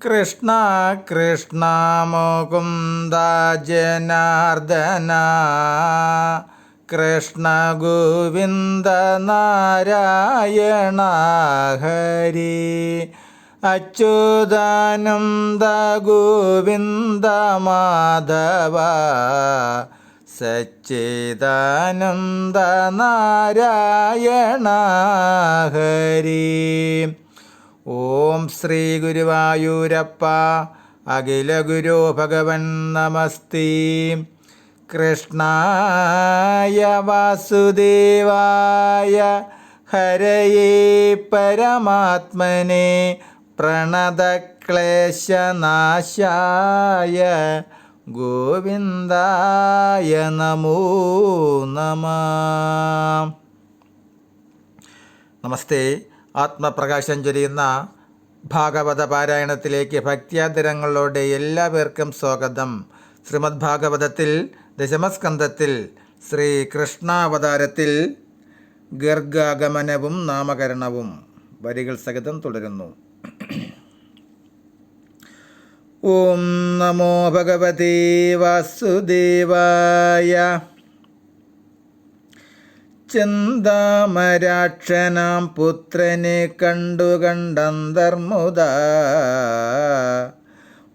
കൃഷ്ണ കൃഷ്ണ മുകുന്ദ ജനാർദ്ദന കൃഷ്ണ ഗോവിന്ദ നാരായണ ഹരി അച്യുതാനന്ദ ഗോവിന്ദ മാധവ സച്ചിദാനന്ദ നാരായണ ഹരി. ഓം ശ്രീ ഗുരുവായൂരപ്പ അഖില ഗുരു ഭഗവൻ നമസ്തേ. കൃഷ്ണായ വാസുദേവായ ഹരയേ പരമാത്മനെ പ്രണതക്ലേശനാശായ ഗോവിന്ദായ നമോ നമഃ. നമസ്തേ. ആത്മപ്രകാശം ചൊരിയുന്ന ഭാഗവത പാരായണത്തിലേക്ക് ഭക്ത്യാദരങ്ങളോടെ എല്ലാവർക്കും സ്വാഗതം. ശ്രീമദ് ഭാഗവതത്തിൽ ദശമസ്കന്ധത്തിൽ ശ്രീകൃഷ്ണാവതാരത്തിൽ ഗർഗാഗമനവും നാമകരണവും വരികൾ സഹിതം തുടരുന്നു. ഓം നമോ ഭഗവതേ വാസുദേവായ. ചിന്താമരാക്ഷനാം പുത്രനെ കണ്ടന്തർമുദ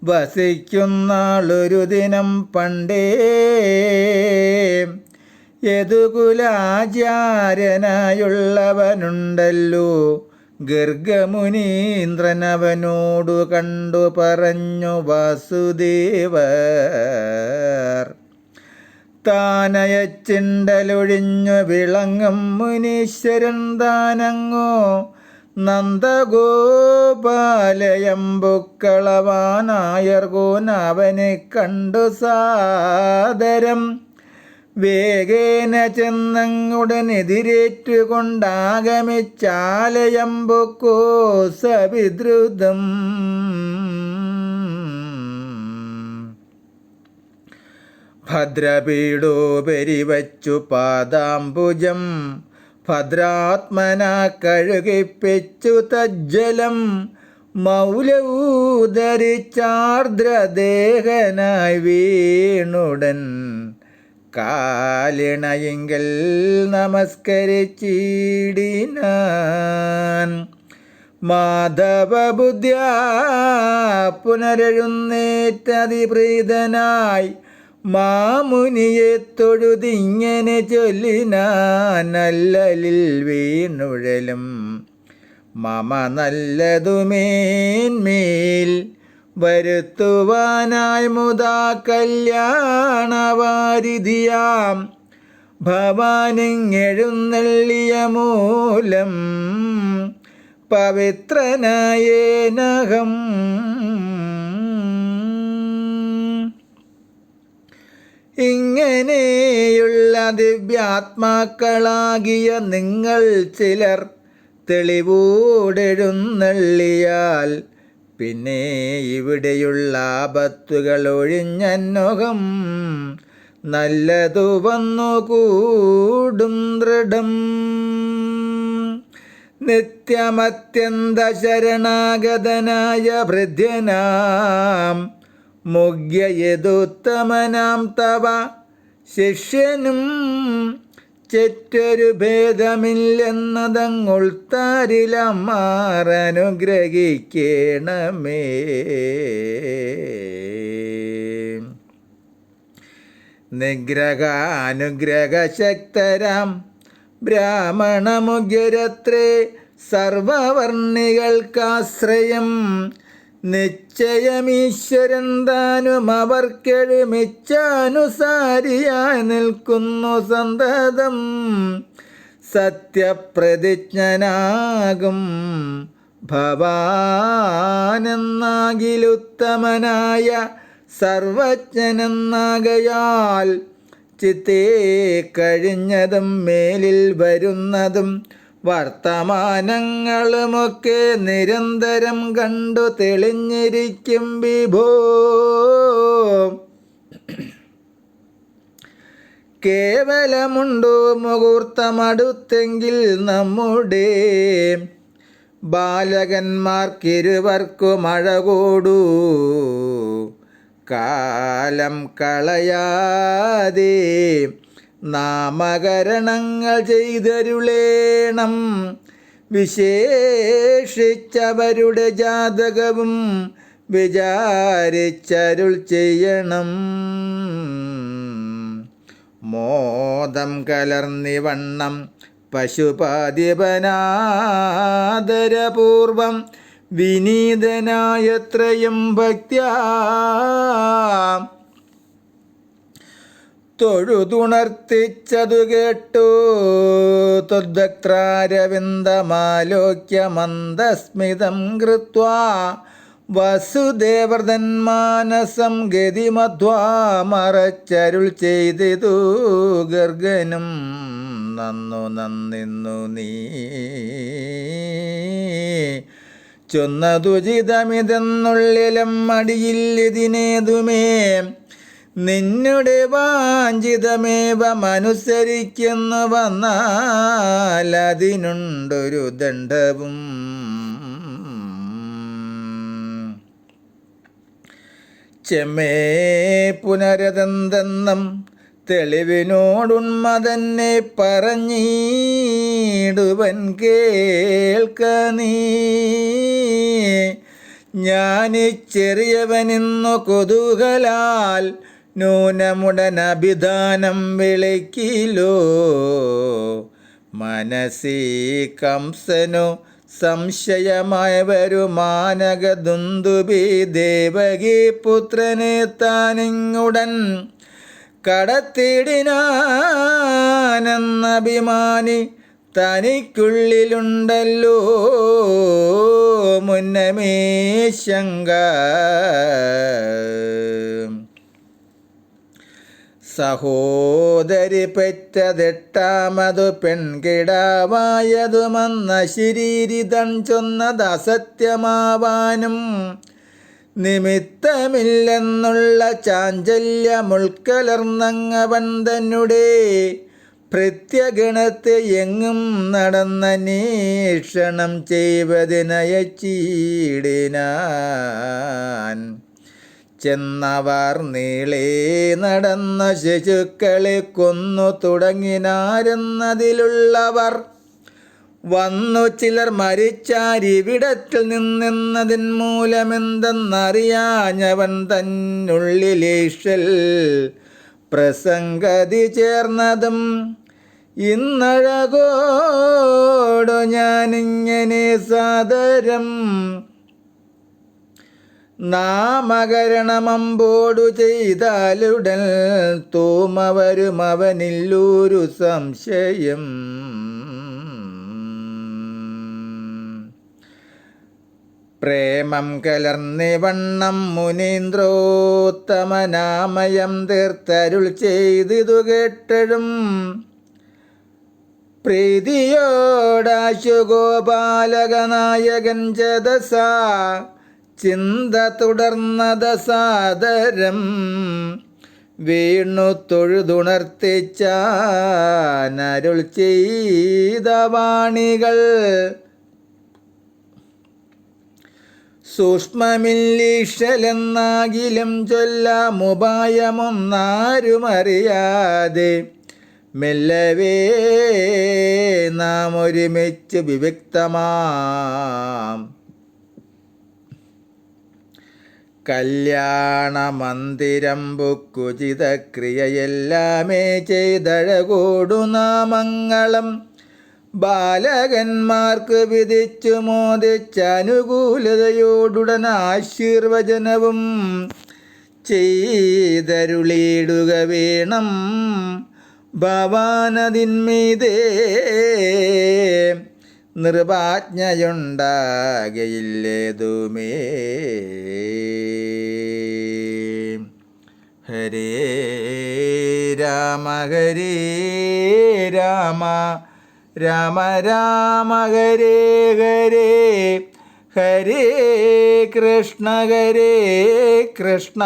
വസിക്കുന്നാളൊരു ദിനം പണ്ടേ യദുകുലാചാര്യനായുള്ളവനുണ്ടല്ലോ ഗർഗമുനീന്ദ്രനവനോടു കണ്ടു പറഞ്ഞു വാസുദേവർ. താനയച്ചിണ്ടലൊഴിഞ്ഞു വിളങ്ങും മുനീശ്വരൻ താനങ്ങോ നന്ദഗോപാലയമ്പുക്കളവാനായർഗോനവനെ കണ്ടു സാദരം വേഗേന ചെന്നങ്ങുടനെതിരേറ്റുകൊണ്ടാഗമിച്ചാലയമ്പുക്കോ സവിദ്രുതം. ഭദ്രപീഠോപരി വച്ചു പാദാംബുജം ഭദ്രാത്മന കഴുകിപ്പിച്ചു തജ്ജലം മൗലൂദരിച്ചാർദ്രദേഹനായി വീണുടൻ കാലിണയെങ്കിൽ നമസ്കരിച്ചിടിനാൻ. മാധവബുദ്ധ്യാ പുനരെഴുന്നേറ്റതിപ്രീതനായി മാമുനിയെ തൊഴുതിങ്ങനെ ചൊല്ലിനാൻ. നല്ലലിൽ വീണുഴലും മമ നല്ലതുമേന്മേൽ വരുത്തുവാനായി മുതാ കല്യാണവാരിധിയാം ഭവാനിങ്ങെഴുന്നള്ളിയ മൂലം പവിത്രനായേനഹം. ഇങ്ങനെയുള്ള ദിവ്യാത്മാക്കളാകിയ നിങ്ങൾ ചിലർ തെളിവോടെഴുന്നള്ളിയാൽ പിന്നെ ഇവിടെയുള്ള ആപത്തുകൾ ഒഴിഞ്ഞന്നോഹം നല്ലതു വന്നുകൂടും ദൃഢം. നിത്യമത്യന്ത ശരണാഗതനായ ഭൃത്യനാം മുഗ്യയതുത്തമനാം തവ ശിഷ്യനും ചെറ്റൊരു ഭേദമില്ലെന്നതങ്ങുൾത്താരിലമാറനുഗ്രഹിക്കണമേ. നിഗ്രഹാനുഗ്രഹശക്തരാം ബ്രാഹ്മണമുഗ്യരത്രേ സർവവർണികൾക്കാശ്രയം. നിശ്ചയമീശ്വരൻ താനും അവർക്കെഴുമിച്ചാനുസാരിയായി നിൽക്കുന്നു സന്തതം. സത്യപ്രതിജ്ഞനാകും ഭവാനെന്നാകിലുത്തമനായ സർവജ്ഞനെന്നാകയാൽ ചിത്തേ കഴിഞ്ഞതും മേലിൽ വരുന്നതും വർത്തമാനങ്ങളുമൊക്കെ നിരന്തരം കണ്ടു തെളിഞ്ഞിരിക്കും വിഭോ. കേവലമുണ്ടോ മുഹൂർത്തമടുത്തെങ്കിൽ നമ്മുടെ ബാലകന്മാർക്കിരുവർക്കു മഴകൂടൂ കാലം കളയാതെ നാമകരണങ്ങൾ ചെയ്തരുളേണം. വിശേഷിച്ചവരുടെ ജാതകവും വിചാരിച്ചരുൾ ചെയ്യണം. മോദം കലർന്നിവണ്ണം പശുപാതിപനാദരപൂർവം വിനീതനായത്രയും ഭക്ത്യാ തൊഴുതുണർത്തിച്ചതു കേട്ടു ത്വദ്വക്ത്രാരവിന്ദമാലോക്യ മന്ദസ്മിതം കൃത്വാ വസുദേവർദ്ധൻ മാനസം ഗതിമധ്വാ മറച്ചരുൾ ചെയ്തിതു ഗർഗനും. നന്നു നന്നിന്നു നീ ചൊന്നതുചിതമിതെന്നുള്ളിലും മടിയില്ലിതിനേതുമേ നിന്നുടെ വാഞ്ചിതമേവമനുസരിക്കുന്നു വന്നാൽ അതിനുണ്ടൊരു ദണ്ഡവും. ചെമ്മേ പുനരതെന്തെന്നും തെളിവിനോടുന്മതന്നെ പറഞ്ഞിടുവൻ കേൾക്ക നീ. ഞാനീ ചെറിയവനിന്നു കൊതുകലാൽ നൂനമുടനഭിധാനം വിളിക്കിലോ. മനസീ കംസനു സംശയമായി വരുമാനകദുന്ദുബി ദേവകീ പുത്രനെ താനിങ്ങുടൻ കടത്തിടിനാനെന്നഭിമാനി തനിക്കുള്ളിലുണ്ടല്ലോ മുന്നമേ ശങ്ക. സഹോദരി പെറ്റതെട്ടാമതു പെൺകിടാവായതുമെന്ന ശരീരിതൻ ചൊന്നത് അസത്യമാവാനും നിമിത്തമില്ലെന്നുള്ള ചാഞ്ചല്യമുൾക്കലർന്നങ്ങവൻ തന്നെ ഭൃത്യഗണത്തെ എങ്ങും നടന്നന്വേഷണം ചെയ്വതിനയച്ചിടിനാൻ. ചെന്നവർ നീളേ നടന്ന ശിശുക്കളെ കൊന്നു തുടങ്ങിനാരെന്നതിലുള്ളവർ വന്നു ചിലർ മരിച്ചാരിവിടത്തിൽ നിന്നെന്നതിൻ മൂലമെന്തെന്നറിയാഞ്ഞവൻ തന്നുള്ളിലേഷൽ പ്രസംഗതി ചേർന്നതും. ഇന്നഴകോടു ഞാനിങ്ങനെ സാദരം നാമകരണമമ്പോടു ചെയ്താലുടൻ തോമവരും അവനില്ലൊരു സംശയം. പ്രേമം കലർന്നിവണ്ണം മുനീന്ദ്രോത്തമനാമയം തീർത്തരുൾ ചെയ്തിതു കേട്ടഴും പ്രീതിയോടാശു ഗോപാലകനായകൻ ജതസാ ചിന്ത തുടർന്നത് സാദരം. വീണു തൊഴുതുണർത്തിച്ചാനരുൾ ചെയ്ത വാണികൾ സൂക്ഷ്മമില്ലീഷലെന്നാകിലും ചൊല്ലാമുപായമൊന്നാരുമറിയാതെ മെല്ലവേ നാം ഒരുമിച്ച് വിവിക്തമാം കല്യാണമന്ദിരം ബുക്കുചിത ക്രിയയെല്ലാമേ ചെയ്തഴകൂടു നാമങ്ങളും ബാലകന്മാർക്ക് വിധിച്ചു മോദിച്ചനുകൂലതയോടുടൻ ആശീർവചനവും ചെയ്തരുളിയിടുക വേണം. ഭവാനതിന്മീതേ നിർവാജ്ഞയുണ്ടാകയില്ലേതുമേ. ഹരേ രാമ ഹരേ രാമ രാമ രാമ ഹരേ ഹരേ ഹരേ കൃഷ്ണ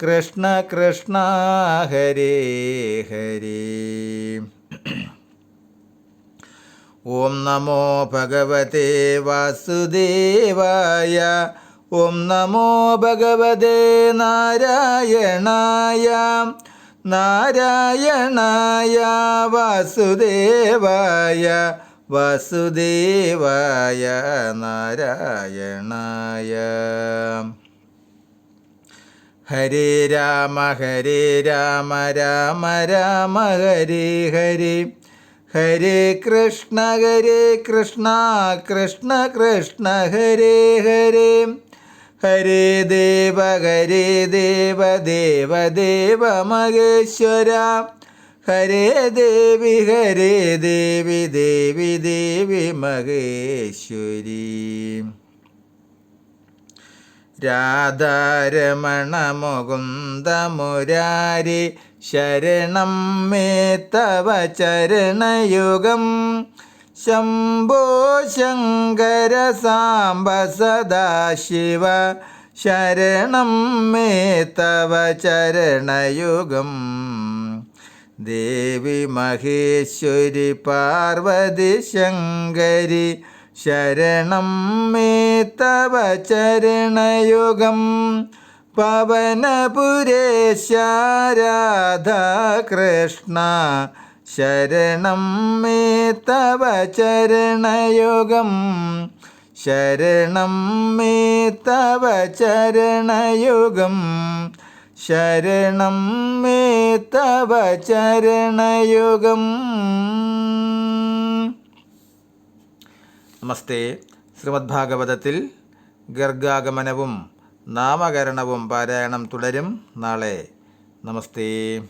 കൃഷ്ണ കൃഷ്ണ ഹരേ ഹരേ. ഓം നമോ ഭഗവതേ വാസുദേവായ. ഓം നമോ ഭഗവതേ നാരായണായ. നാരായണായ വാസുദേവായ. വാസുദേവായ നാരായണായ. ഹരേ രാമ രാമ രാമ ഹരേ ഹരേ. ഹരേ കൃഷ്ണ കൃഷ്ണ കൃഷ്ണ ഹരേ ഹരേ. ഹരേ ദേവ ദേവ ദേവ മഹേശ്വര. ഹരേ ദേവി ദേവി മഹേശ്വരി. രാധാരമണ മുകുന്ദ മുരാരി ശരണം മേ തവ ചരണയുഗം. ശംഭോ ശങ്കര സാംബ സദാശിവ ശരണം മേ തവ ചരണയുഗം. ദേവി മഹേശ്വരി പാർവതി ശങ്കരി ശരണം മേ തവ ചരണയുഗം. പവനപുരേശ രാധാകൃഷ്ണ ശരണം മേ തവ ചരണയുഗം. ശരണം മേ തവ ചരണയുഗം. ശരണം മേ തവ ചരണയുഗം. നമസ്തേ. ശ്രീമദ് ഭാഗവതത്തിൽ ഗർഗാഗമനവും നാമകരണവും പാരായണം തുടരും നാളെ. നമസ്തേ.